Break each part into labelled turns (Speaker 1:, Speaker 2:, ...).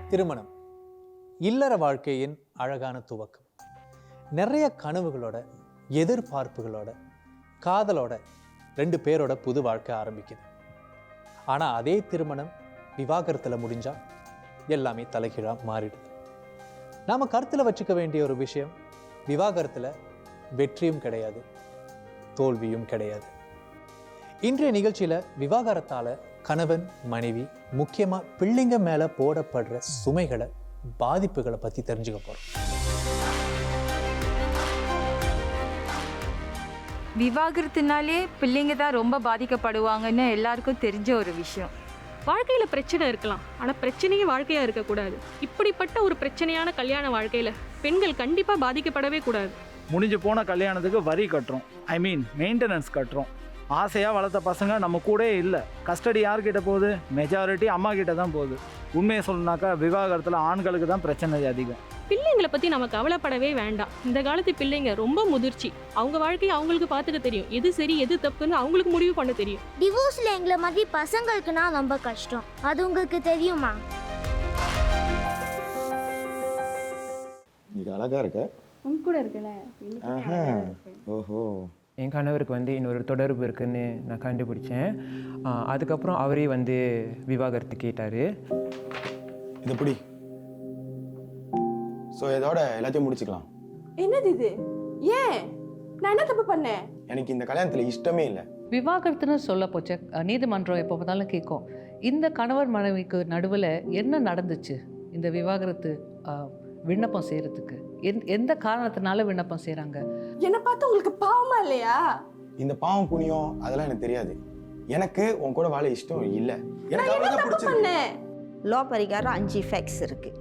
Speaker 1: திருமணம் இல்லற வாழ்க்கையின் அழகான துவக்கம். நிறைய கனவுகளோட, எதிர்பார்ப்புகளோட, காதலோட 2 பேரோட புது வாழ்க்கை ஆரம்பிக்குது. ஆனால் அதே திருமணம் விவாகரத்தில் முடிஞ்சால் எல்லாமே தலைகீழாக மாறிடுது. நாம் கருத்தில் வச்சுக்க வேண்டிய ஒரு விஷயம், விவாகரத்தில் வெற்றியும் கிடையாது, தோல்வியும் கிடையாது. இன்றைய நிகழ்ச்சியில் விவாகரத்தால் கணவன் மனைவி, முக்கியமாக பிள்ளைங்க மேலே போடப்படுற சுமைகளை, பாதிப்புகளை பற்றி தெரிஞ்சுக்க போகிறோம்.
Speaker 2: விவாகரத்துனாலே பிள்ளைங்க தான் ரொம்ப பாதிக்கப்படுவாங்கன்னு எல்லாருக்கும் தெரிஞ்ச ஒரு விஷயம்.
Speaker 3: வாழ்க்கையில் பிரச்சனை இருக்கலாம், ஆனால் பிரச்சனையே வாழ்க்கையாக இருக்கக்கூடாது. இப்படிப்பட்ட ஒரு பிரச்சனையான கல்யாண வாழ்க்கையில் பெண்கள் கண்டிப்பாக பாதிக்கப்படவே கூடாது.
Speaker 4: முடிஞ்சு போன கல்யாணத்துக்கு வரி கட்டுறோம், மெயின்டெனன்ஸ் கட்டுறோம். ஆசையாக வளர்த்த பசங்க நம்ம கூட இல்லை. கஸ்டடி யார்கிட்ட போகுது? மெஜாரிட்டி அம்மா கிட்ட தான் போகுது. உண்மையை சொல்லணுனாக்கா விவாகரத்தில் ஆண்களுக்கு தான் பிரச்சனை அதிகம்.
Speaker 3: பிள்ளைங்களை பற்றி நம்ம கவலைப்படவே வேண்டாம். இந்த காலத்து பிள்ளைங்க ரொம்ப முதிர்ச்சி. அவங்க வாழ்க்கையை அவங்களுக்கு பார்த்துக்க தெரியும். எது சரி எது தப்புன்னு அவங்களுக்கு முடிவு பண்ண தெரியும்.
Speaker 5: டிவோர்ஸில் எங்களை மாதிரி பசங்களுக்குன்னா ரொம்ப கஷ்டம். அது உங்களுக்கு தெரியுமா?
Speaker 6: இது அழகா இருக்க.
Speaker 3: உங்க கூட இருக்கல.
Speaker 6: ஓஹோ.
Speaker 7: என் கணவருக்கு இன்னொரு தொடர்பு இருக்குன்னு நான் கண்டுபிடிச்சேன். அதுக்கப்புறம் அவரே விவாகரத்து கேட்டார்.
Speaker 6: இது எப்படி? ஸோ இதோட எல்லாத்தையும் முடிச்சுக்கலாம்.
Speaker 8: என்னது இது? ஏன்? நான் என்ன தப்பு பண்ணேன்?
Speaker 6: எனக்கு இந்த கல்யாணத்தில் இஷ்டமே இல்லை.
Speaker 9: விவாகரத்துன்னு சொல்ல போச்ச நீதிமன்றம் எப்போ பார்த்தாலும் கேட்கும், இந்த கணவர் மனைவிக்கு நடுவில் என்ன நடந்துச்சு இந்த விவாகரத்து விண்ணப்பம் செய்யறதுக்கு, எந்த காரணத்தினால விண்ணப்பம் செய்யறாங்க.
Speaker 8: என்ன பார்த்து உங்களுக்கு பாவமா இல்லையா?
Speaker 6: இந்த பாவம் புண்ணியம் அதெல்லாம் எனக்கு தெரியாது. எனக்கு உன் கூட வாழ இஷ்டம் இல்லை. எனக்கு அவ்வளவுதான் பிடிச்சிருக்கு.
Speaker 10: லா பரிகாரம் 5 ஃபேக்ட்ஸ் இருக்கு.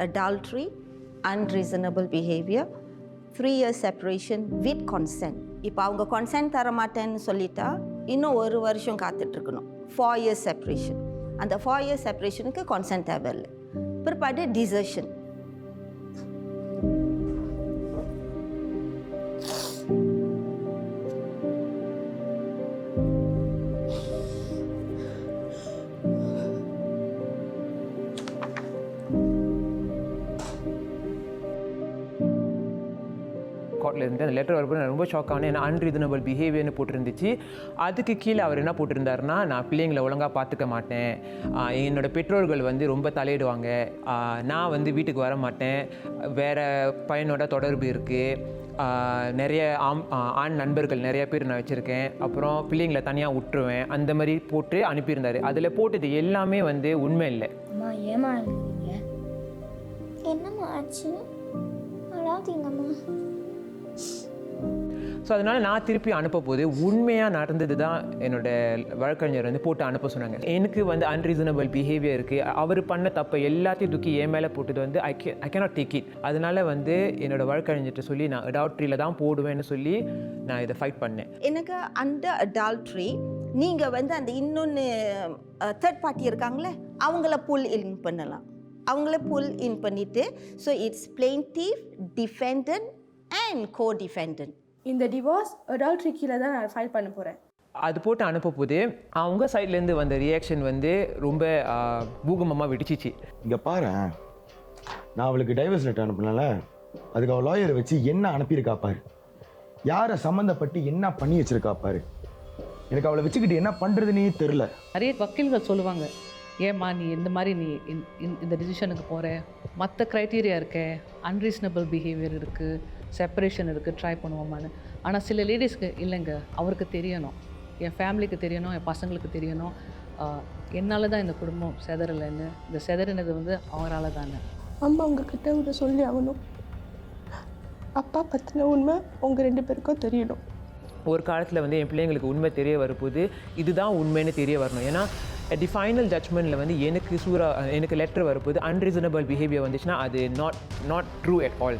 Speaker 10: Adultery, unreasonable behaviour, 3 years separation with consent. இப்போ அவங்க கன்சென்ட் தர மாட்டேன்னு சொல்லிட்டா இன்னும் 1 வருஷம் காத்துட்டு இருக்கணும். 4 years செப்பரேஷன். அந்த 4 years செப்பரேஷனுக்கு கன்சென்ட் தேவையில்லை. பிற்பாடு டிசர்ஷன்.
Speaker 7: கோர்ட்லேருந்து அந்த லெட்டர் வரப்போ நான் ரொம்ப ஷாக் ஆனேன். ஏன்னா அன்ரீசனபிள் பிஹேவியர்னு போட்டிருந்துச்சு. அதுக்கு கீழே அவர் என்ன போட்டிருந்தாருன்னா, நான் பிள்ளைங்களை ஒழுங்காக பார்த்துக்க மாட்டேன், என்னோடய பெற்றோர்கள் ரொம்ப தலையிடுவாங்க, நான் வீட்டுக்கு வர மாட்டேன், வேறு பையனோட தொடர்பு இருக்குது, நிறைய ஆண் நண்பர்கள் நிறைய பேர் நான் வச்சுருக்கேன், அப்புறம் பிள்ளைங்களை தனியாக விட்டுருவேன், அந்த மாதிரி போட்டு அனுப்பியிருந்தார். அதில் போட்டது எல்லாமே உண்மை இல்லை.
Speaker 5: ஏமா என்னம்மா ஆச்சு? அழாதீங்கம்மா.
Speaker 7: ஸோ அதனால் நான் திருப்பி அனுப்ப போது உண்மையாக நடந்தது தான் என்னோடய வழக்கறிஞர் போட்டு அனுப்ப சொன்னாங்க. எனக்கு அன்ரீசனபிள் பிஹேவியர் இருக்குது, அவர் பண்ண தப்பை எல்லாத்தையும் தூக்கி என் மேலே போட்டது ஐ கேனாட் டேக் இட். அதனால் என்னோடய வழக்கறிஞர்கிட்ட சொல்லி நான் அடால்ட்ரியில் தான் போடுவேன்னு சொல்லி நான் இதை ஃபைட் பண்ணேன்.
Speaker 10: எனக்கு அண்டர் அடால்ட்ரி நீங்கள் அந்த இன்னொன்று தேர்ட் பார்ட்டி இருக்காங்களே அவங்கள புல் இன் பண்ணலாம். அவங்கள புல் இன் பண்ணிவிட்டு so it's plaintiff, defendant and கோ-டிஃபெண்டன்ட்.
Speaker 8: இந்த டிவோர்ஸ் அடால்ட்ரி கீழே தான் நான் ஃபைல் பண்ண போகிறேன்.
Speaker 7: அது போட்டு அனுப்ப போது அவங்க சைட்லேருந்து வந்த ரியாக்ஷன் ரொம்ப பூகம்பமாக வெடிச்சிச்சு.
Speaker 6: இங்கே பாரு, நான் அவளுக்கு டைவர்ஸ் லெட்டர் அனுப்பினால அதுக்கு அவள் லாயரை வச்சு என்ன அனுப்பியிருக்கா பாரு, யாரை சம்மந்தப்பட்டு என்ன பண்ணி வச்சிருக்கா பாரு. எனக்கு அவளை வச்சுக்கிட்டு என்ன பண்ணுறதுன்னே தெரில.
Speaker 9: நிறைய வக்கீல்கள் சொல்லுவாங்க, ஏம்மா நீ இந்த மாதிரி நீ இந்த டிசிஷனுக்கு போகிற, மற்ற க்ரைட்டீரியா இருக்க, அன்ரீசனபிள் பிஹேவியர் இருக்குது, செப்பரேஷன் இருக்குது, ட்ரை பண்ணுவோமான்னு. ஆனால் சில லேடிஸ்க்கு இல்லைங்க, அவருக்கு தெரியணும், என் ஃபேமிலிக்கு தெரியணும், என் பசங்களுக்கு தெரியணும், என்னால் தான் இந்த குடும்பம் செதறலைன்னு. இந்த செதறினது அவரால் தானே.
Speaker 8: அம்மா உங்ககிட்ட ஒரு சொல்லி ஆகணும், அப்பா பற்றின உண்மை உங்கள் 2 பேருக்கும் தெரியணும்.
Speaker 7: ஒரு காலத்தில் என் பிள்ளைங்களுக்கு உண்மை தெரிய வரும்போது இதுதான் உண்மைன்னு தெரிய வரணும். ஏன்னா அட் தி ஃபைனல் ஜட்மெண்ட்டில் எனக்கு லெட்டர் வரும்போது அன்ரீசனபிள் பிஹேவியர் வந்துச்சுன்னா அது நாட் ட்ரூ அட் ஆல்.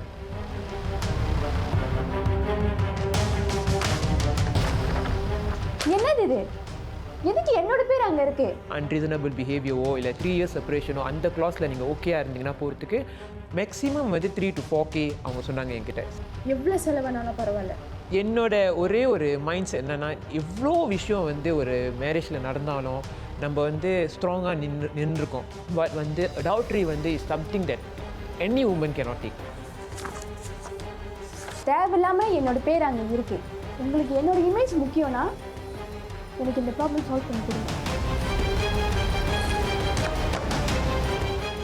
Speaker 8: என்னது இது? எதுக்கு என்னோட பேர் அங்கே இருக்கு?
Speaker 7: அன்ரீசனபிள் பிஹேவியரோ இல்லை 3 years செப்பரேஷனோ அந்த க்ளாஸில் நீங்கள் ஓகேயா இருந்தீங்கன்னா போகிறதுக்கு மேக்ஸிமம் 3 to 4K அவங்க சொன்னாங்க என்கிட்ட.
Speaker 8: எவ்வளோ செலவானாலும் பரவாயில்ல.
Speaker 7: என்னோட ஒரே ஒரு மைண்ட்ஸ் என்னென்னா, எவ்வளோ விஷயம் ஒரு மேரேஜில் நடந்தாலும் நம்ம வந்து ஸ்ட்ராங்காக நின்றுருக்கோம். பட் வந்து அடால்ட்ரி வந்து is something that any woman cannot take.
Speaker 8: தேவையில்லாமல் என்னோட பேர் அங்கே இருக்குது. உங்களுக்கு என்னோட இமேஜ் முக்கியம்னா எனக்கு இந்த ப்ராப்ளம் சால்வ் பண்ணி கொடுங்க.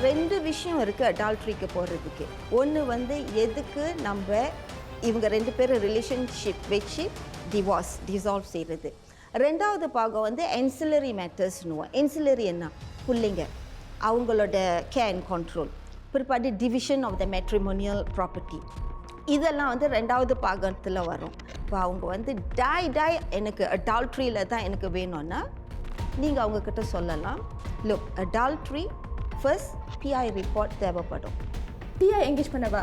Speaker 10: 2 விஷயம் இருக்குது அடால்ட்ரிக்கு போகிறதுக்கு. ஒன்று வந்து எதுக்கு நம்ம இவங்க 2 பேரும் ரிலேஷன்ஷிப் வச்சு டிசால்வ் செய்கிறது. 2வது பாகம் வந்து ancillary மேட்டர்ஸ்னுவோம். ancillary என்ன, பிள்ளைங்க அவங்களோட கேர் அண்ட் கண்ட்ரோல், பிற்பாடு division of the matrimonial property, இதெல்லாம் வந்து 2வது பாகத்தில் வரும். இப்போ அவங்க வந்து டாய் எனக்கு அடால்ட்ரியில் தான் எனக்கு வேணும்னா நீங்கள் அவங்கக்கிட்ட சொல்லலாம், லுக் அடால்ட்ரி ஃபர்ஸ்ட் PI ரிப்போர்ட் தேவைப்படும்.
Speaker 8: PI என்கேஜ் பண்ணவா?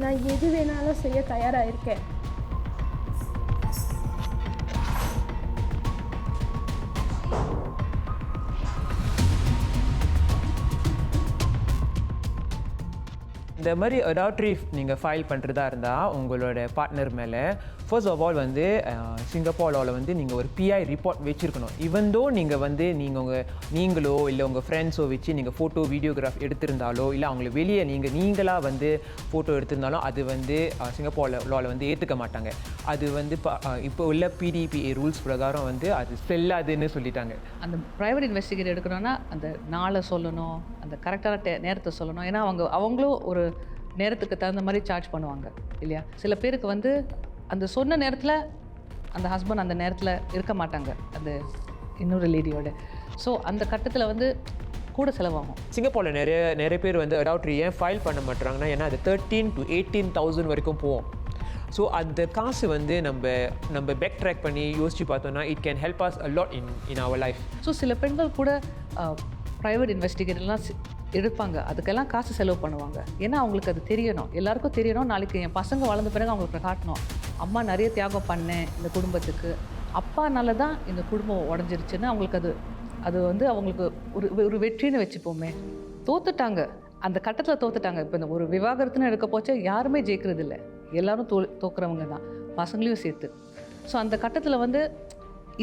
Speaker 8: நான் எது வேணாலும் செய்ய தயாராக இருக்கேன்.
Speaker 7: இந்த மாதிரி அடால்ட்ரி நீங்கள் ஃபைல் பண்ணுறதா இருந்தால் உங்களோட பார்ட்னர் மேலே ஃபர்ஸ்ட் ஆஃப் ஆல் வந்து சிங்கப்பூர் லாவில் வந்து நீங்கள் ஒரு PI ரிப்போர்ட் வச்சுருக்கணும். ஈவன் தோ நீங்கள் வந்து நீங்களோ இல்லை உங்கள் ஃப்ரெண்ட்ஸோ வச்சு நீங்கள் ஃபோட்டோ வீடியோகிராஃப் எடுத்திருந்தாலோ இல்லை அவங்கள வெளியே நீங்களாக வந்து ஃபோட்டோ எடுத்திருந்தாலும் அது வந்து சிங்கப்பூர் லாவில் வந்து ஏற்றுக்க மாட்டாங்க. அது வந்து இப்போ உள்ள PDPA ரூல்ஸ் பிரகாரம் வந்து அது செல்லாதுன்னு சொல்லிட்டாங்க.
Speaker 9: அந்த ப்ரைவேட் இன்வெஸ்டிகேட் எடுக்கணும்னா அந்த நாளை சொல்லணும், அந்த கரெக்டான நேரத்தை சொல்லணும். ஏன்னா அவங்களும் ஒரு நேரத்துக்கு தகுந்த மாதிரி சார்ஜ் பண்ணுவாங்க இல்லையா. சில பேருக்கு வந்து அந்த சொன்ன நேரத்தில் அந்த ஹஸ்பண்ட் அந்த நேரத்தில் இருக்க மாட்டாங்க அந்த இன்னொரு லேடியோட. ஸோ அந்த கட்டத்தில் வந்து கூட செலவாகும்.
Speaker 7: சிங்கப்பூரில் நிறைய பேர் வந்து அடால்ட்ரி ஏன் ஃபைல் பண்ண மாட்டாங்கன்னா ஏன்னா அது 13,000 to 18,000 வரைக்கும் போகும். ஸோ அந்த காசு வந்து நம்ம பேக் ட்ராக் பண்ணி யோசித்து பார்த்தோன்னா it can help us a lot in our life.
Speaker 9: So சில பெண்கள் கூட ப்ரைவேட் இன்வெஸ்டிகேட்டர்லாம் எடுப்பாங்க, அதுக்கெல்லாம் காசு செலவு பண்ணுவாங்க. ஏன்னா அவங்களுக்கு அது தெரியணும், எல்லாருக்கும் தெரியணும். நாளைக்கு என் பசங்க வளர்ந்த பிறகு அவங்களுக்கு காட்டணும், அம்மா நிறைய தியாகம் பண்ணேன் இந்த குடும்பத்துக்கு, அப்பானால தான் இந்த குடும்பம் உடஞ்சிருச்சுன்னு அவங்களுக்கு அது வந்து அவங்களுக்கு ஒரு வெற்றின்னு வச்சுப்போமே. தோத்துட்டாங்க, அந்த கட்டத்தில் தோத்துட்டாங்க. இப்போ இந்த ஒரு விவாகரத்துன்னு எடுக்க போச்சு யாருமே ஜெயிக்கிறது இல்லை, எல்லாரும் தோக்குறவங்க தான், பசங்களையும் சேர்த்து. ஸோ அந்த கட்டத்தில் வந்து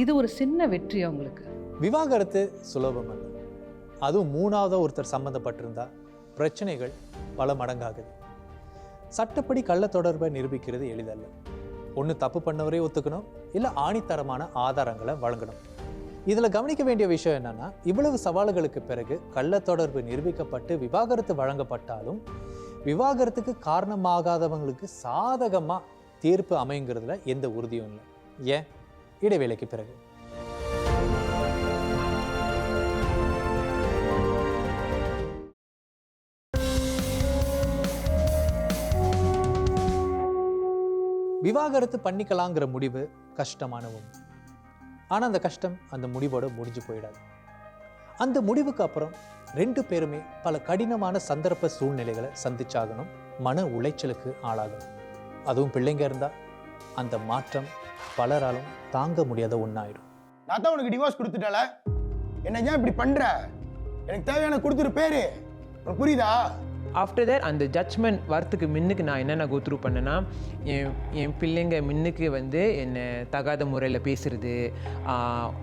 Speaker 9: இது ஒரு சின்ன வெற்றி அவங்களுக்கு.
Speaker 1: விவாகரத்து சுலபம் அல்ல, அதுவும் 3வது ஒருத்தர் சம்மந்தப்பட்டிருந்தா பிரச்சனைகள் பல மடங்காகுது. சட்டப்படி கள்ள தொடர்பை நிரூபிக்கிறது எளிதல்ல. ஒன்று தப்பு பண்ணவரே ஒத்துக்கணும், இல்லை ஆணித்தரமான ஆதாரங்களை வழங்கணும். இதில் கவனிக்க வேண்டிய விஷயம் என்னன்னா, இவ்வளவு சவால்களுக்கு பிறகு கள்ள தொடர்பு நிரூபிக்கப்பட்டு விவாகரத்து வழங்கப்பட்டாலும் விவாகரத்துக்கு காரணமாகாதவங்களுக்கு சாதகமாக தீர்ப்பு அமைங்கிறதுல எந்த உறுதியும் இல்லை. ஏன்? இடைவேளைக்கு பிறகு. விவாகரத்து பண்ணிக்கலாங்கிற முடிவு கஷ்டமான ஒன்று. ஆனால் அந்த கஷ்டம் அந்த முடிவோடு முடிஞ்சு போயிடாது. அந்த முடிவுக்கு அப்புறம் 2 பேருமே பல கடினமான சந்தர்ப்ப சூழ்நிலைகளை சந்திச்சாகணும், மன உளைச்சலுக்கு ஆளாகணும். அதுவும் பிள்ளைங்க இருந்தால் அந்த மாற்றம் பலராலும் தாங்க முடியாத ஒன்றாயிடும்.
Speaker 6: நான் தான் உனக்கு டிவோர்ஸ் கொடுத்துட்டால, என்ன ஏன் இப்படி பண்ணுற? எனக்கு தேவையான கொடுத்துரு பேரு, உனக்கு புரியுதா?
Speaker 7: ஆஃப்டர் தேட் அந்த ஜட்ஜ்மெண்ட் வரத்துக்கு முன்னுக்கு நான் என்னென்ன கோ த்ரூ பண்ணேன்னா, என் பிள்ளைங்க முன்னுக்கு வந்து என்னை தகாத முறையில் பேசுகிறது,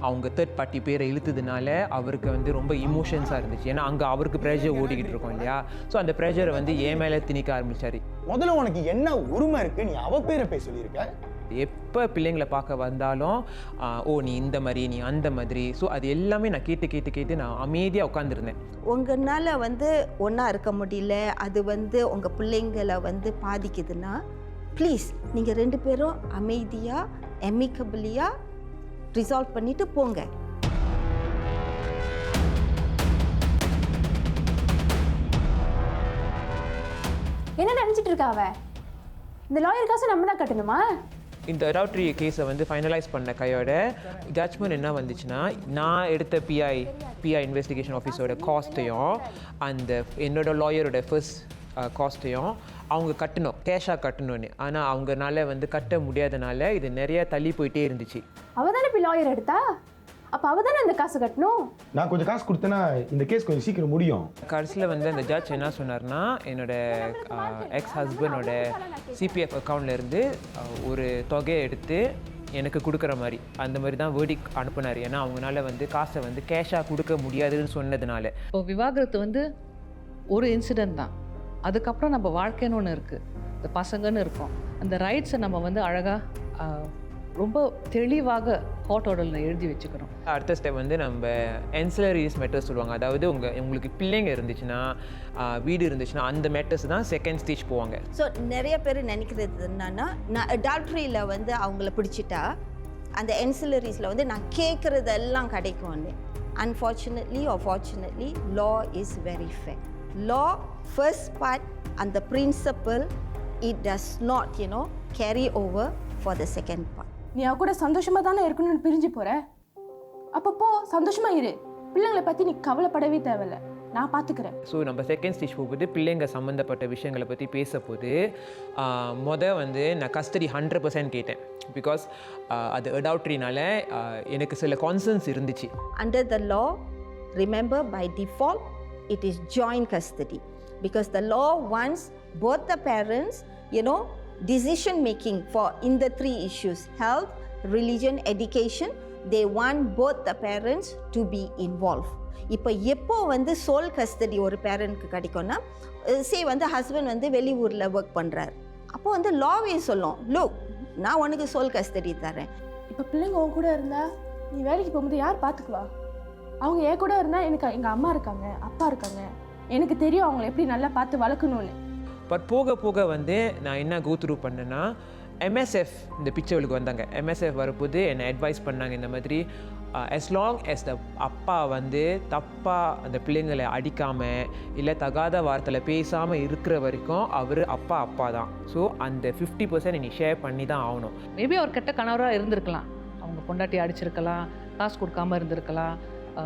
Speaker 7: அவங்க தேர்ட் பார்ட்டி பேரை இழுத்ததுனால அவருக்கு வந்து ரொம்ப இமோஷன்ஸாக இருந்துச்சு. ஏன்னா அங்கே அவருக்கு ப்ரெஷர் ஓடிக்கிட்டு இருக்கோம் இல்லையா. ஸோ அந்த ப்ரெஷரை வந்து என் மேலே திணிக்க ஆரம்பித்தார்.
Speaker 6: முதல்ல உனக்கு என்ன உரிமை இருக்குது, நீ அவ பேரை பேச சொல்லியிருக்க?
Speaker 7: எப்போ பிள்ளைங்களை பார்க்க வந்தாலும் ஓ நீ இந்த மாதிரி நீ அந்த மாதிரி. ஸோ அது எல்லாமே நான் கேட்டு நான் அமைதியாக உட்காந்துருந்தேன்.
Speaker 10: உங்களால் வந்து ஒன்றா இருக்க முடியல, அது வந்து உங்கள் பிள்ளைங்களை வந்து பாதிக்குதுன்னா ப்ளீஸ் நீங்கள் 2 பேரும் அமைதியாக எமிக்கபிளியாக ரிசால்வ் பண்ணிவிட்டு போங்க.
Speaker 8: என்ன நினச்சிட்டு இருக்காவ? இந்த லாயர் காசு நம்ம தான் கட்டணுமா?
Speaker 7: இந்த அடால்ட்ரி கேஸை வந்து ஃபைனலைஸ் பண்ண கையோட ஜட்ஜ்மெண்ட் என்ன வந்துச்சுன்னா, நான் எடுத்த பிஐ இன்வெஸ்டிகேஷன் ஆஃபீஸோட காஸ்ட்டையும் அந்த என்னோட லாயரோட ஃபர்ஸ்ட் காஸ்ட்டையும் அவங்க கட்டணும், கேஷாக கட்டணும்னு. ஆனால் அவங்கனால வந்து கட்ட முடியாதனால இது நிறைய தள்ளி போயிட்டே இருந்துச்சு.
Speaker 8: அவ தானே இப்போ லாயர் எடுத்தா, அப்போ அவ தானே அந்த காசு கட்டணும்.
Speaker 6: நான் கொஞ்சம் காசு கொடுத்தேன்னா இந்த கேஸ் கொஞ்சம் சீக்கிரம் முடியும்.
Speaker 7: கடைசியில் வந்து அந்த ஜட்ஜ் என்ன சொன்னார்னா, என்னோட எக்ஸ் ஹஸ்பண்டோட CPF அக்கௌண்ட்லேருந்து ஒரு தொகையை எடுத்து எனக்கு கொடுக்குற மாதிரி அந்த மாதிரி தான் வேர்டிக் அனுப்புனார். ஏன்னா அவங்களால வந்து காசை வந்து கேஷாக கொடுக்க முடியாதுன்னு சொன்னதுனால.
Speaker 9: இப்போ விவாகரத்து வந்து ஒரு இன்சிடெண்ட் தான். அதுக்கப்புறம் நம்ம வாழ்க்கைன்னு ஒன்று இருக்குது, இந்த பசங்கன்னு இருக்கோம். அந்த ரைட்ஸை நம்ம வந்து அழகாக ரொம்ப தெளிவாக கோர்ட் ஆர்டரில் எழுதி வச்சுக்கிறோம்.
Speaker 7: அடுத்த ஸ்டெப் வந்து நம்ம ancillaries மேட்டர்ஸ் சொல்லுவாங்க. அதாவது உங்களுக்கு பிள்ளைங்க இருந்துச்சுன்னா, வீடு இருந்துச்சுன்னா அந்த மேட்டர்ஸ் தான் செகண்ட் ஸ்டேஜ் போவாங்க.
Speaker 10: ஸோ நிறைய பேர் நினைக்கிறது என்னன்னா, நான் அடால்ட்ரியில் வந்து அவங்கள பிடிச்சிட்டா அந்த ancillaries-ல வந்து நான் கேட்குறதெல்லாம் கிடைக்கும்னு. Unfortunately or fortunately, law is very fair. Law, first part, and the principle, it does not, carry over for the second part.
Speaker 8: நீ அவ கூட சந்தோஷமாக தானே இருக்கணும்னு பிரிஞ்சு போகிற, அப்பப்போ சந்தோஷமாக இரு. பிள்ளைங்களை பற்றி நீ கவலைப்படவே தேவையில்லை, நான் பார்த்துக்கிறேன்.
Speaker 7: ஸோ நம்ம செகண்ட் ஸ்டேஜ் போகும்போது பிள்ளைங்க சம்மந்தப்பட்ட விஷயங்களை பற்றி பேசப்போது வந்து நான் கஸ்டடி 100% கேட்டேன். பிகாஸ் அது அடால்ட்ரினால எனக்கு சில கான்சர்ன்ஸ் இருந்துச்சு.
Speaker 10: Under the law, remember, by default, it is joint custody. Because the law wants both the parents, decision making for in the 3 issues: health, religion, education. They want both the parents to be involved. இப்போ எப்போ வந்து soul custody ஒரு பேரண்ட்க்கு கிடைக்கும்னா, வந்து husband வந்து வெளியூரில் work பண்ணுறாரு, அப்போ வந்து லாவே சொல்லும், லோக் நான் உனக்கு சோல் கஸ்டடி தரேன்.
Speaker 8: இப்போ பிள்ளைங்க உன் கூட இருந்தா நீ வேலைக்கு போகும்போது யார் பார்த்துக்குவா? அவங்க என் கூட இருந்தால் எனக்கு எங்கள் அம்மா இருக்காங்க, அப்பா இருக்காங்க, எனக்கு தெரியும் அவங்கள எப்படி நல்லா பார்த்து வளர்க்கணும்னு.
Speaker 7: பட் போக போக வந்து நான் என்ன கோ த்ரூ பண்ணேன்னா, MSF இந்த பிக்சருக்கு வந்தாங்க. MSF வரும்போது என்னை அட்வைஸ் பண்ணாங்க, இந்த மாதிரி as long as the அப்பா வந்து தப்பாக அந்த பிள்ளைங்களை அடிக்காமல் இல்லை தகாத வார்த்தையில் பேசாமல் இருக்கிற வரைக்கும் அவர் அப்பா தான். ஸோ அந்த 50% நீ ஷேர் பண்ணி தான் ஆகணும்.
Speaker 9: மேபி அவர் கெட்ட கணவராக இருந்திருக்கலாம், அவங்க பொண்டாட்டி அடிச்சிருக்கலாம், காசு கொடுக்காமல் இருந்திருக்கலாம்,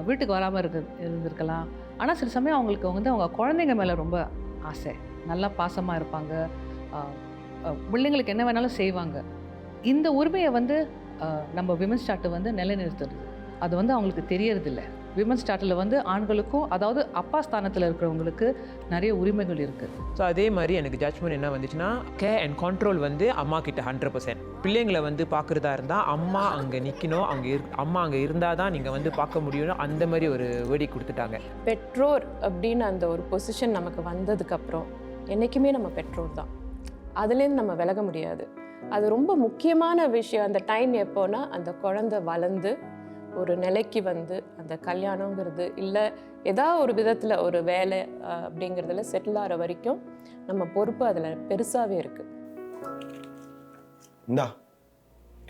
Speaker 9: வீட்டுக்கு வராமல் இருந்திருக்கலாம். ஆனால் சில சமயம் அவங்களுக்கு வந்து அவங்க குழந்தைங்க மேலே ரொம்ப ஆசை, நல்லா பாசமாக இருப்பாங்க, பிள்ளைங்களுக்கு என்ன வேணாலும் செய்வாங்க. இந்த உரிமையை வந்து நம்ம விமன்ஸ் சார்ட்டை வந்து நிலைநிறுத்துறது அது வந்து அவங்களுக்கு தெரியறதில்ல. விமன்ஸ் சார்ட்டில் வந்து ஆண்களுக்கும், அதாவது அப்பா ஸ்தானத்தில் இருக்கிறவங்களுக்கு நிறைய உரிமைகள் இருக்குது.
Speaker 7: ஸோ அதே மாதிரி எனக்கு ஜட்ஜ்மெண்ட் என்ன வந்துச்சுன்னா, கேர் அண்ட் கண்ட்ரோல் வந்து அம்மா கிட்ட 100%. பிள்ளைங்களை வந்து பார்க்குறதா இருந்தால் அம்மா அங்கே நிற்கணும், அம்மா அங்கே இருந்தால் தான் நீங்கள் வந்து பார்க்க முடியும், அந்த மாதிரி ஒரு வேடி கொடுத்துட்டாங்க.
Speaker 11: பெற்றோர் அப்படின்னு அந்த ஒரு பொசிஷன் நமக்கு வந்ததுக்கப்புறம் என்றைக்குமே நம்ம பெற்றோர் தான், அதுலேருந்து நம்ம விலக முடியாது. அது ரொம்ப முக்கியமான விஷயம். அந்த டைம் எப்போனா, அந்த குழந்தை வளர்ந்து ஒரு நிலைக்கு வந்து அந்த கல்யாணங்கிறது இல்லை ஏதாவது ஒரு விதத்தில் ஒரு வேலை அப்படிங்கிறதுல செட்டில் ஆகிற வரைக்கும் நம்ம பொறுப்பு அதில் பெருசாகவே இருக்குது.
Speaker 6: இந்தா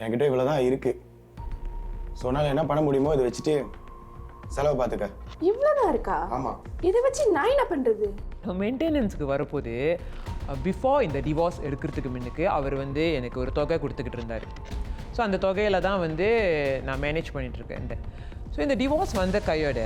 Speaker 6: என்கிட்ட இவ்வளோதான் இருக்குது, சொன்னால் என்ன பண்ண முடியுமோ இதை வச்சுட்டு செலவு பார்த்துக்க.
Speaker 8: இவ்வளோதான் இருக்கா?
Speaker 6: ஆமாம்.
Speaker 8: இதை வச்சு நான் என்ன பண்ணுறது?
Speaker 7: மெயின்டெனன்ஸுக்கு வரப்போது பிஃபோர் இந்த டிவோர்ஸ் எடுக்கிறதுக்கு முன்னுக்கு அவர் வந்து எனக்கு ஒரு தொகை கொடுத்துக்கிட்டு இருந்தார். ஸோ அந்த தொகையில் தான் வந்து நான் மேனேஜ் பண்ணிகிட்ருக்கேன். ஸோ இந்த டிவோர்ஸ் வந்த கையோட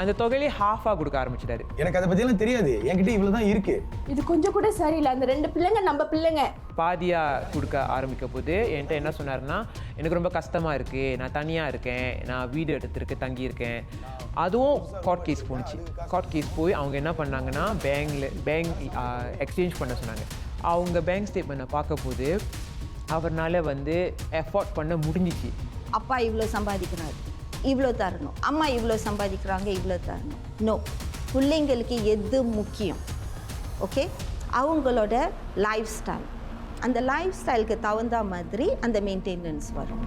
Speaker 7: அந்த தொகையிலே ஹாஃபாக கொடுக்க ஆரம்பிச்சிட்டாரு.
Speaker 6: எனக்கு அதை பற்றியெல்லாம் தெரியாது, என்கிட்ட இவ்வளோ தான் இருக்குது.
Speaker 8: இது கொஞ்சம் கூட சரியில்லை. அந்த 2 பிள்ளைங்க நம்ம பிள்ளைங்க.
Speaker 7: பாதியாக கொடுக்க ஆரம்பிக்க போது என்கிட்ட என்ன சொன்னார்னா, எனக்கு ரொம்ப கஷ்டமாக இருக்குது, நான் தனியாக இருக்கேன், நான் வீடு எடுத்துருக்கு தங்கியிருக்கேன். அதுவும் கோர்ட் கேஸ் போணுச்சு. கோர்ட் கேஸ் போய் அவங்க என்ன பண்ணாங்கன்னா, பேங்க் எக்ஸ்சேஞ்ச் பண்ண சொன்னாங்க. அவங்க பேங்க் ஸ்டேட்மெண்ட்டை பார்க்க போது அவர்னால வந்து எஃபோர்ட் பண்ண முடிஞ்சிச்சு.
Speaker 10: அப்பா இவ்வளோ சம்பாதிக்கிறாரு, இவ்வளோ தரணும், அம்மா இவ்வளோ சம்பாதிக்கிறாங்க, இவ்வளோ தரணும். நோ, பிள்ளைங்களுக்கு எது முக்கியம்? ஓகே, அவங்களோட லைஃப் ஸ்டைல், அந்த லைஃப் ஸ்டைலுக்கு தகுந்த மாதிரி அந்த மெயின்டெனன்ஸ் வரும்.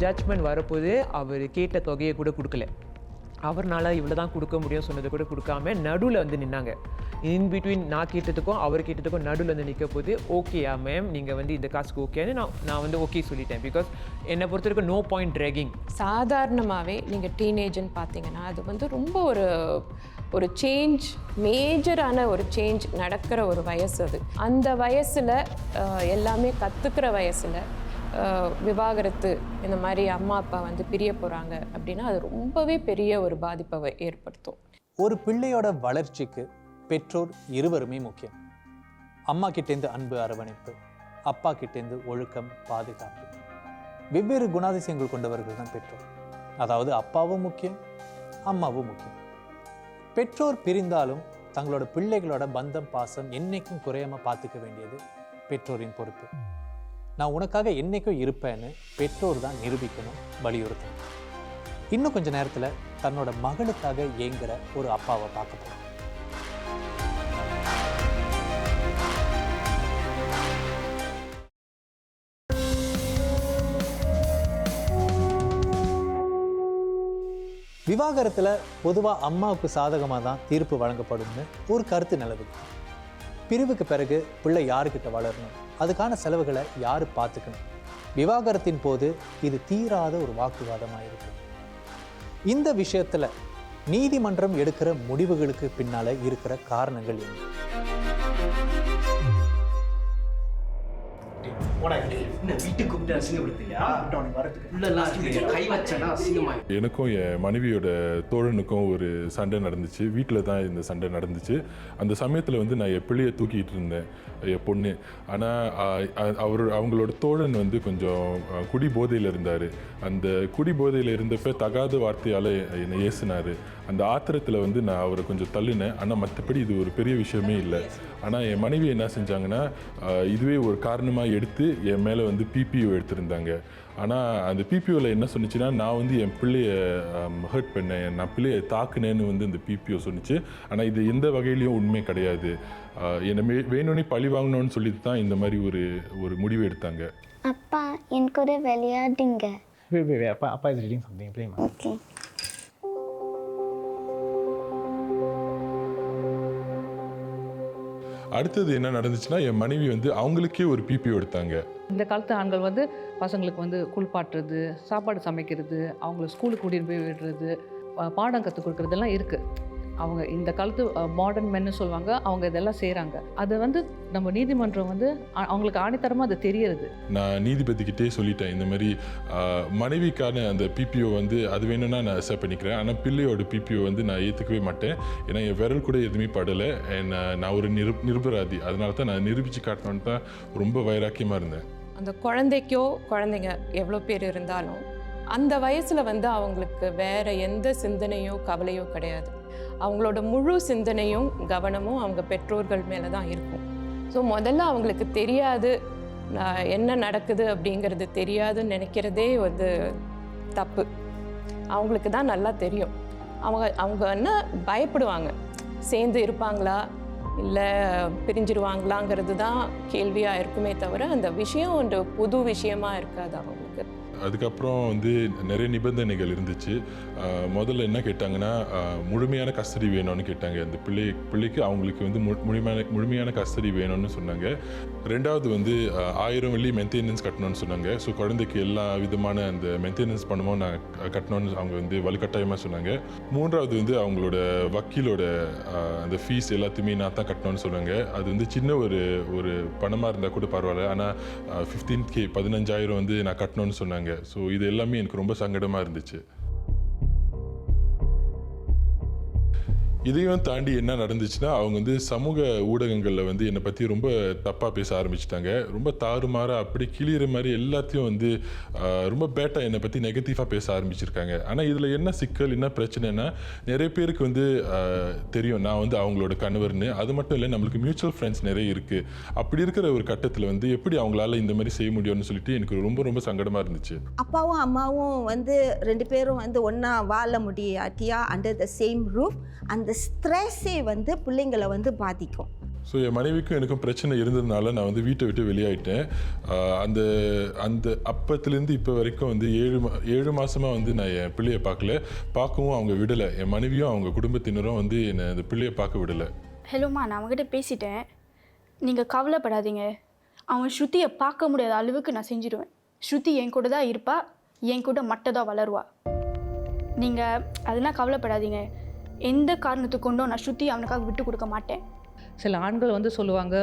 Speaker 7: ஜட்ஜ்மெண்ட் வரப்போது அவர் கேட்ட தொகையை கூட கொடுக்கல. அவர்னால இவ்வளோ தான் கொடுக்க முடியும் சொன்னதை கூட கொடுக்காம நடுவில் வந்து நின்னாங்க. இன் பிட்வீன் நான் கேட்டதுக்கும் அவர் கேட்டதுக்கும் நடுவில் வந்து நிற்க போது, ஓகேயா மேம் நீங்கள் வந்து இந்த காசுக்கு ஓகேன்னு நான் வந்து ஓகே சொல்லிட்டேன். பிகாஸ் என்னை பொறுத்த வரைக்கும் நோ பாயிண்ட் ட்ராகிங்.
Speaker 11: சாதாரணமாகவே நீங்கள் டீனேஜ்னு பார்த்தீங்கன்னா அது வந்து ரொம்ப ஒரு சேஞ்ச், மேஜரான ஒரு சேஞ்ச் நடக்கிற ஒரு வயசு அது. அந்த வயசில் எல்லாமே கற்றுக்கிற வயசில் விவாகரத்து, இந்த மாதிரி அம்மா அப்பா வந்து பிரிய போகிறாங்க அப்படின்னா அது ரொம்பவே பெரிய ஒரு பாதிப்பை ஏற்படுத்தும்.
Speaker 1: ஒரு பிள்ளையோட வளர்ச்சிக்கு பெற்றோர் இருவருமே முக்கியம். அம்மா கிட்டேருந்து அன்பு அரவணைப்பு, அப்பா கிட்டேருந்து ஒழுக்கம் பாதுகாப்பு, வெவ்வேறு குணாதிசயங்கள் கொண்டவர்கள் தான் பெற்றோர். அதாவது அப்பாவும் முக்கியம், அம்மாவும் முக்கியம். பெற்றோர் பிரிந்தாலும் தங்களோட பிள்ளைகளோட பந்தம் பாசம் என்னைக்கும் குறையாம பார்த்துக்க வேண்டியது பெற்றோரின் பொறுப்பு. நான் உனக்காக என்னைக்கும் இருப்பேன்னு பெற்றோர் தான் நிரூபிக்கணும், வலியுறுத்தணும். இன்னும் கொஞ்ச நேரத்தில் தன்னோட மகளுக்காக ஏங்குற ஒரு அப்பாவை பார்க்க போகிறோம். விவாகரத்தில் பொதுவாக அம்மாவுக்கு சாதகமாக தான் தீர்ப்பு வழங்கப்படும்னு ஒரு கருத்து நிலவுது. பிரிவுக்கு பிறகு பிள்ளை யாருக்கிட்ட வளரணும், அதுக்கான செலவுகளை யார் பார்த்துக்கணும், விவாகரத்தின் போது இது தீராத ஒரு வாக்குவாதமாக இருக்கு. இந்த விஷயத்தில் நீதிமன்றம் எடுக்கிற முடிவுகளுக்கு பின்னால் இருக்கிற காரணங்கள் என்ன?
Speaker 12: எனக்கும் என் மனைவியோட தோழனுக்கும் ஒரு சண்டை நடந்துச்சு. வீட்டில் தான் இந்த சண்டை நடந்துச்சு. அந்த சமயத்தில் வந்து நான் என் பிள்ளையை தூக்கிட்டு இருந்தேன், என் பொண்ணு. ஆனால் அவங்களோட தோழன் வந்து கொஞ்சம் குடி போதையில் இருந்தார். அந்த குடி போதையில் இருந்தப்ப தகாத வார்த்தையால் என்னை ஏசினார். அந்த ஆத்திரத்தில் வந்து நான் அவரை கொஞ்சம் தள்ளினேன். ஆனால் மற்றபடி இது ஒரு பெரிய விஷயமே இல்லை. ஆனால் என் மனைவி என்ன செஞ்சாங்கன்னா, இதுவே ஒரு காரணமாக எடுத்து என் மேலே வந்து பிபிஓ எடுத்திருந்தாங்க. ஆனால் அந்த பிபிஓவில் என்ன சொன்னிச்சுன்னா, நான் வந்து என் பிள்ளையை ஹர்ட் பண்ணேன், நான் பிள்ளையை தாக்குனேன்னு வந்து இந்த பிபிஓ சொன்னிச்சு. ஆனால் இது எந்த வகையிலையும் உண்மை கிடையாது. என்னை வேணும்னே பழி வாங்கணும்னு சொல்லிட்டு தான் இந்த மாதிரி ஒரு முடிவு எடுத்தாங்க.
Speaker 5: அப்பா என் கூட விளையாடுங்க.
Speaker 4: அப்பா is reading something. Play, man.
Speaker 5: Okay.
Speaker 12: அடுத்தது என்ன நடந்துச்சுன்னா, என் மனைவி வந்து அவங்களுக்கே ஒரு பிபிஓ எடுத்தாங்க.
Speaker 9: இந்த காலத்து ஆண்கள் வந்து பசங்களுக்கு வந்து குளிப்பாட்டுறது, சாப்பாடு சமைக்கிறது, அவங்கள ஸ்கூலுக்கு கூட்டிகிட்டு போய் விடுறது, பாடம் கற்றுக் கொடுக்குறதெல்லாம் இருக்குது. அவங்க இந்த காலத்து மாடர்ன் மென்னு சொல்லுவாங்க, அவங்க இதெல்லாம் செய்கிறாங்க. அதை வந்து நம்ம நீதிமன்றம் வந்து அவங்களுக்கு ஆணித்தரமாக அது தெரியறது.
Speaker 12: நான் நீதிபதிக்கிட்டே சொல்லிட்டேன், இந்த மாதிரி மனைவிக்கான அந்த பிபிஓ வந்து அது வேணும்னா நான் அக்செப்ட் பண்ணிக்கிறேன், ஆனால் பிள்ளையோட பிபிஓ வந்து நான் ஏற்றுக்கவே மாட்டேன். ஏன்னா என் விரல் கூட எதுவுமே படலை. நான் ஒரு நிரபராதி. அதனால தான் நான் நிரூபித்து காட்டணுன்னு தான் ரொம்ப வைராக்கியமாக இருந்தேன்.
Speaker 11: அந்த குழந்தைங்க எவ்வளோ பேர் இருந்தாலும் அந்த வயசில் வந்து அவங்களுக்கு வேறு எந்த சிந்தனையோ கவலையோ கிடையாது. அவங்களோட முழு சிந்தனையும் கவனமும் அவங்க பெற்றோர்கள் மேலே தான் இருக்கும். ஸோ முதல்ல அவங்களுக்கு தெரியாது, என்ன நடக்குது அப்படிங்கிறது தெரியாதுன்னு நினைக்கிறதே வந்து தப்பு. அவங்களுக்கு தான் நல்லா தெரியும். அவங்க என்ன பயப்படுவாங்க, சேர்ந்து இருப்பாங்களா இல்லை பிரிஞ்சிருவாங்களாங்கிறது தான் கேள்வியாக இருக்குமே தவிர அந்த விஷயம் ஒரு புது விஷயமா இருக்காது அவங்களுக்கு.
Speaker 12: அதுக்கப்புறம் வந்து நிறைய நிபந்தனைகள் இருந்துச்சு. முதல்ல என்ன கேட்டாங்கன்னா, முழுமையான கஸ்டடி வேணும்னு கேட்டாங்க. அந்த பிள்ளைக்கு அவங்களுக்கு வந்து முழுமையான கஸ்டடி வேணும்னு சொன்னாங்க. ரெண்டாவது வந்து 1000 வெள்ளி மெயின்டெனன்ஸ் கட்டணும்னு சொன்னாங்க. ஸோ குழந்தைக்கு எல்லா விதமான அந்த மெயின்டெனன்ஸ் பணமும் நான் கட்டணும்னு அவங்க வந்து வலுக்கட்டாயமாக சொன்னாங்க. மூன்றாவது வந்து அவங்களோட வக்கீலோட அந்த ஃபீஸ் எல்லாத்தையுமே நான் தான் கட்டணும்னு சொன்னாங்க. அது வந்து சின்ன ஒரு பணமாக இருந்தால் கூட பரவாயில்ல, ஆனால் 15K 15,000 வந்து நான் கட்டணும்னு சொன்னாங்க. ஸோ இது எல்லாமே எனக்கு ரொம்ப சங்கடமாக இருந்துச்சு. இதையும் தாண்டி என்ன நடந்துச்சுன்னா, அவங்க வந்து சமூக ஊடகங்களில் வந்து என்னை பற்றி ரொம்ப தப்பாக பேச ஆரம்பிச்சிட்டாங்க. ரொம்ப தாறுமாறாக அப்படி கிளியிற மாதிரி எல்லாத்தையும் வந்து ரொம்ப பேட்டாக என்னை பற்றி நெகட்டிவாக பேச ஆரம்பிச்சிருக்காங்க. ஆனால் இதில் என்ன சிக்கல், என்ன பிரச்சனைனா, நிறைய பேருக்கு வந்து தெரியும் நான் வந்து அவங்களோட கணவர்னு. அது மட்டும் இல்லை, நம்மளுக்கு மியூச்சுவல் ஃப்ரெண்ட்ஸ் நிறைய இருக்குது. அப்படி இருக்கிற ஒரு கட்டத்தில் வந்து எப்படி அவங்களால இந்த மாதிரி செய்ய முடியும்னு சொல்லிட்டு எனக்கு ரொம்ப ரொம்ப சங்கடமாக இருந்துச்சு.
Speaker 10: அப்பாவும் அம்மாவும் வந்து 2 பேரும் வந்து ஒன்றா வாழ முடியாட்டியா அண்டர் த சேம் ரூஃப், அந்த ஸ்ட்ரெஸ்ஸே வந்து பிள்ளைங்களை வந்து பாதிக்கும்.
Speaker 12: ஸோ என் மனைவிக்கும் எனக்கும் பிரச்சனை இருந்ததுனால நான் வந்து வீட்டை விட்டு வெளியாயிட்டேன். அந்த அப்பத்துலேருந்து இப்போ வரைக்கும் வந்து 7 மாதமாக வந்து நான் என் பிள்ளையை பார்க்கவும் அவங்க விடலை. என் மனைவியும் அவங்க குடும்பத்தினரும் வந்து என்னை அந்த பிள்ளையை பார்க்க விடலை.
Speaker 8: ஹலோம்மா, நான் அவங்ககிட்ட பேசிட்டேன், நீங்கள் கவலைப்படாதீங்க. அவன் ஸ்ருதியை பார்க்க முடியாத அளவுக்கு நான் செஞ்சிடுவேன். ஸ்ருதி என் கூட தான் இருப்பா, என் கூட மட்டும் தான் வளருவா. நீங்கள் அதெல்லாம் கவலைப்படாதீங்க. எந்த காரணத்துக்கு கொண்டும் நான் ஸ்ருதி அவனுக்காக விட்டு கொடுக்க மாட்டேன்.
Speaker 9: சில ஆண்கள் வந்து சொல்லுவாங்க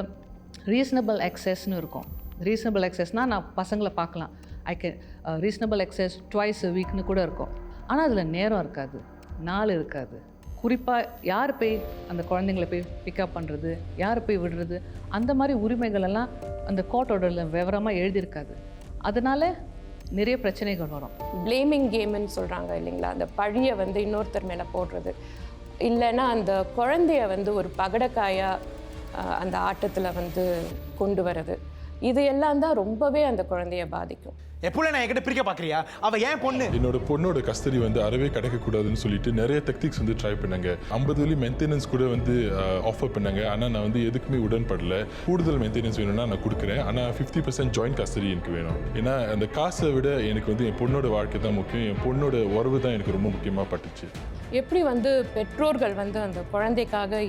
Speaker 9: ரீசனபிள் எக்ஸஸ்ன்னு இருக்கும். ரீசனபிள் எக்ஸஸ்னால் நான் பசங்களை பார்க்கலாம், ரீசனபிள் எக்ஸஸ் ட்வைஸ் a வீக்னு கூட இருக்கும். ஆனால் அதில் நேரம் இருக்காது, நாள் இருக்காது. குறிப்பாக யார் போய் அந்த குழந்தைங்களை போய் பிக்கப் பண்ணுறது, யார் போய் விடுறது, அந்த மாதிரி உரிமைகளெல்லாம் அந்த கோர்ட் ஆர்டரில் விவரமாக எழுதியிருக்காது. அதனால் நிறைய பிரச்சனைகள் வரும்.
Speaker 11: பிளேமிங் கேம்னு சொல்கிறாங்க இல்லைங்களா, அந்த பழியை வந்து இன்னொருத்தர் மேலே போடுறது, இல்லைன்னா அந்த குழந்தைய வந்து ஒரு பகடக்காயாக அந்த ஆட்டத்தில் வந்து கொண்டு வர்றது. இது எல்லாம் தான் ரொம்பவே அந்த குழந்தைய பாதிக்கும்.
Speaker 6: எப்போ நான் என்கிட்ட பிரிக்க பார்க்குறியா? அவள் ஏன் பொண்ணு?
Speaker 12: என்னோட பொண்ணோட கஸ்டடி வந்து அறவே கிடைக்கக்கூடாதுன்னு சொல்லிட்டு நிறைய டெக்னிக்ஸ் வந்து ட்ரை பண்ணாங்க. 50 வழி மெயின்டெனன்ஸ் கூட வந்து ஆஃபர் பண்ணாங்க. ஆனால் நான் வந்து எதுக்குமே உடன்படல. கூடுதல் மெயின்டெனன்ஸ் வேணும்னா நான் கொடுக்குறேன், ஆனால் 50% ஜாயின்ட் கஸ்டடி எனக்கு வேணும். ஏன்னா அந்த காசை விட எனக்கு வந்து என் பொண்ணோட வாழ்க்கை தான் முக்கியம். என் பொண்ணோட உறவு தான் எனக்கு ரொம்ப முக்கியமாக பட்டுச்சு.
Speaker 11: எப்படி வந்து பெற்றோர்கள் வந்து அந்த குழந்தைக்காக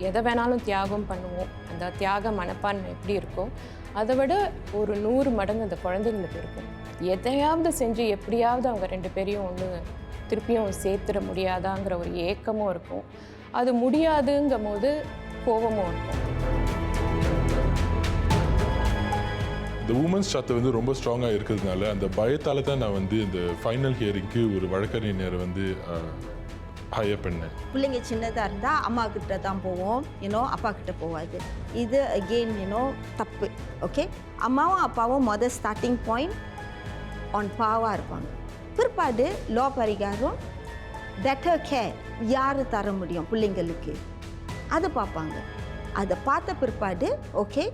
Speaker 11: எதை வேணாலும் தியாகம் பண்ணுவோம், அந்த தியாக மனப்பான்மை எப்படி இருக்கும், அதை விட ஒரு 100 மடங்கு அந்த குழந்தைங்களுக்கு இருக்கும். எதையாவது செஞ்சு எப்படியாவது அவங்க 2 பேரையும் ஒன்று திருப்பியும் சேர்த்துட முடியாதாங்கிற ஒரு ஏக்கமும் இருக்கும். அது முடியாதுங்கும் போது கோபமும் இருக்கும்.
Speaker 12: இந்த உமன்ஸ் சார்ட்டர் வந்து ரொம்ப ஸ்ட்ராங்காக இருக்கிறதுனால அந்த பயத்தால் தான் நான் வந்து இந்த ஃபைனல் ஹியரிங்க்கு ஒரு வழக்கறிஞரை வந்து ஹையர் பண்ணேன்.
Speaker 10: பிள்ளைங்க சின்னதாக இருந்தால் அம்மா கிட்ட தான் போவோம், அப்பா கிட்ட போகாது. இது அகெயின் தப்பு. ஓகே, அம்மாவும் அப்பாவும் ஸ்டார்டிங் பாயிண்ட் ஆன் பாவாக இருப்பாங்க. பிற்பாடு லா பரிகாரம் பெட்டர் கேர் யார் தர முடியும் பிள்ளைங்களுக்கு அதை பார்ப்பாங்க. அதை பார்த்த பிற்பாடு ஓகே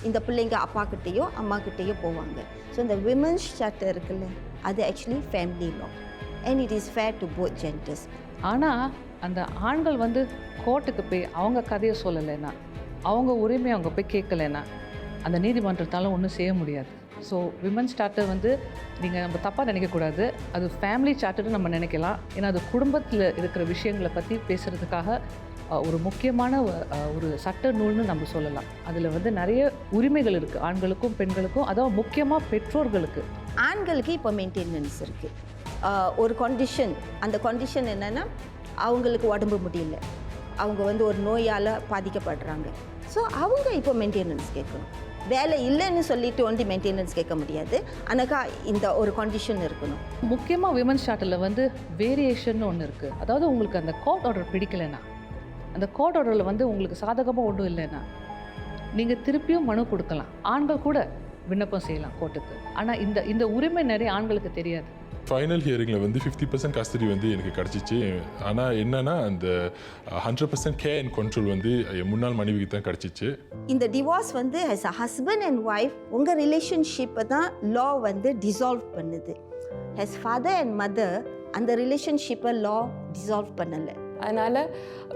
Speaker 10: இந்த பிள்ளைங்க அப்பா கிட்டேயோ அம்மா கிட்டேயோ போவாங்க. ஸோ இந்த விமன்ஸ் சார்ட்டர் இருக்குல்ல, அது actually family law and it is fair to both genders.
Speaker 9: ஆனால் அந்த ஆண்கள் வந்து கோர்ட்டுக்கு போய் அவங்க கதையை சொல்லலைன்னா, அவங்க உரிமையை அவங்க போய் கேட்கலைன்னா அந்த நீதிமன்றத்தால் ஒன்றும் செய்ய முடியாது. ஸோ விமன்ஸ் சார்ட்டர் வந்து நீங்கள் நம்ம தப்பாக நினைக்கக்கூடாது. அது ஃபேமிலி சார்ட்டர்னு நம்ம நினைக்கலாம். ஏன்னா அது குடும்பத்தில் இருக்கிற விஷயங்களை பற்றி பேசுகிறதுக்காக ஒரு முக்கியமான ஒரு சட்ட நூல்னு நம்ம சொல்லலாம். அதில் வந்து நிறைய உரிமைகள் இருக்குது ஆண்களுக்கும் பெண்களுக்கும், அதாவது முக்கியமாக பெற்றோர்களுக்கு.
Speaker 10: ஆண்களுக்கு இப்போ மெயின்டெனன்ஸ் இருக்குது. ஒரு கண்டிஷன், அந்த கண்டிஷன் என்னென்னா அவங்களுக்கு உடம்பு முடியல, அவங்க வந்து ஒரு நோயால் பாதிக்கப்படுறாங்க. ஸோ அவங்க இப்போ மெயின்டெனன்ஸ் கேட்கணும். வேலை இல்லைன்னு சொல்லிட்டு ஒண்டி மெயின்டெனன்ஸ் கேட்க முடியாது. ஆனாக்கா இந்த ஒரு கண்டிஷன் இருக்கணும்.
Speaker 9: முக்கியமாக விமன்ஸ் சார்ட்டரில் வந்து வேரியேஷன் ஒன்று இருக்குது. அதாவது உங்களுக்கு அந்த கோர்ட் ஆர்டர் பிடிக்கலைன்னா, அந்த கோர்ட் ஆர்டரில் வந்து உங்களுக்கு சாதகமாக ஒன்றும் இல்லைன்னா நீங்கள் திருப்பியும் மனு கொடுக்கலாம். ஆண்கள் கூட விண்ணப்பம் செய்யலாம் கோர்ட்டுக்கு. ஆனால் இந்த உரிமை நிறைய ஆண்களுக்கு தெரியாது.
Speaker 12: ஃபைனல் ஹியரிங்கில் வந்து 50% கஸ்டடி வந்து எனக்கு கிடச்சிச்சு. ஆனால் என்னன்னா அந்த 100% கேர் அண்ட் கண்ட்ரோல் வந்து என் முன்னாள் மனைவிக்கு தான் கிடச்சிச்சு.
Speaker 10: இந்த டிவோர்ஸ் வந்து as a husband and wife உங்கள் ரிலேஷன்ஷிப்பை தான் லா வந்து டிசால்வ் பண்ணுது. ஆஸ் ஃபாதர் அண்ட் மதர் அந்த ரிலேஷன்ஷிப்பை லா டிசால்வ் பண்ணலை.
Speaker 11: அதனால்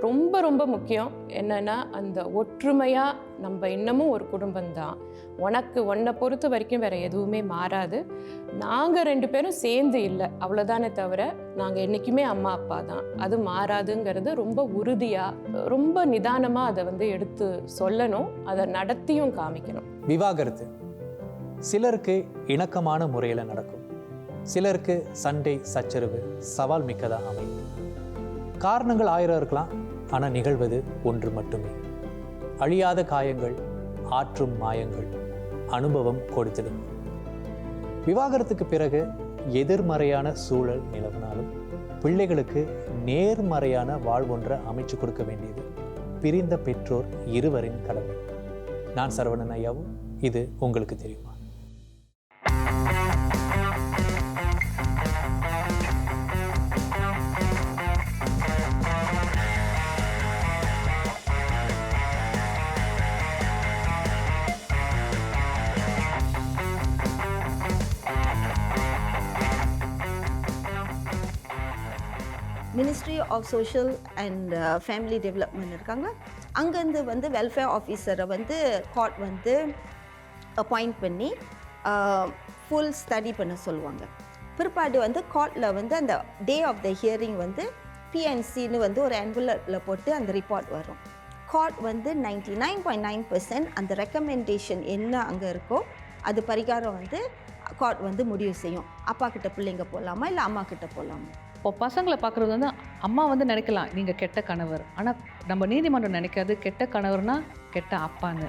Speaker 11: ரொம்ப ரொம்ப முக்கியம் என்னென்னா அந்த ஒற்றுமையாக நம்ம இன்னமும் ஒரு குடும்பம்தான். உன்னை பொறுத்த வரைக்கும் வேறு எதுவுமே மாறாது. நாங்கள் 2 பேரும் சேர்ந்து இல்லை, அவ்வளோதானே தவிர நாங்கள் என்றைக்குமே அம்மா அப்பா தான். அது மாறாதுங்கிறது ரொம்ப உறுதியாக ரொம்ப நிதானமாக அதை வந்து எடுத்து சொல்லணும், அதை நடத்தியும் காமிக்கணும்.
Speaker 1: விவாகரத்து சிலருக்கு இணக்கமான முறையில் நடக்கும், சிலருக்கு சண்டை சச்சரவு சவால் மிக்கதாக அமையும். காரணங்கள் 1000 இருக்கலாம், ஆனால் நிகழ்வது ஒன்று மட்டுமே. அழியாத காயங்கள், ஆற்றும் மாயங்கள், அனுபவம் கொடுத்திடும். விவாகரத்துக்கு பிறகு எதிர்மறையான சூழல் நிலவினாலும் பிள்ளைகளுக்கு நேர்மறையான வாழ்வொன்றை அமைச்சு கொடுக்க வேண்டியது பிரிந்த பெற்றோர் இருவரின் கடமை. நான் சரவணன் ஐயாவும், இது உங்களுக்கு தெரியுமா?
Speaker 10: Ministry of social and family development இருக்காங்க. அங்கேருந்து வந்து வெல்ஃபேர் ஆஃபீஸரை வந்து கோர்ட் வந்து அப்பாயிண்ட் பண்ணி ஃபுல் ஸ்டடி பண்ண சொல்லுவாங்க. பிற்பாடு வந்து கோர்ட்டில் வந்து அந்த டே ஆஃப் த ஹியரிங் வந்து பிஎன்சின்னு வந்து ஒரு என்வலப்பில் போட்டு அந்த ரிப்போர்ட் வரும். கோர்ட் வந்து 99.9% அந்த ரெக்கமெண்டேஷன் என்ன அங்கே இருக்கோ அது பரிகாரம் வந்து கோர்ட் வந்து முடிவு செய்யும். அப்பா கிட்ட பிள்ளைங்க போகலாமா இல்லை அம்மா கிட்ட போகலாமா.
Speaker 9: இப்போ பசங்களை பார்க்குறது வந்து அம்மா வந்து நினைக்கலாம் நீங்கள் கெட்ட கணவர், ஆனால் நம்ம நீதிமன்றம் நினைக்காது கெட்ட கணவர்னா கெட்ட அப்பான்னு.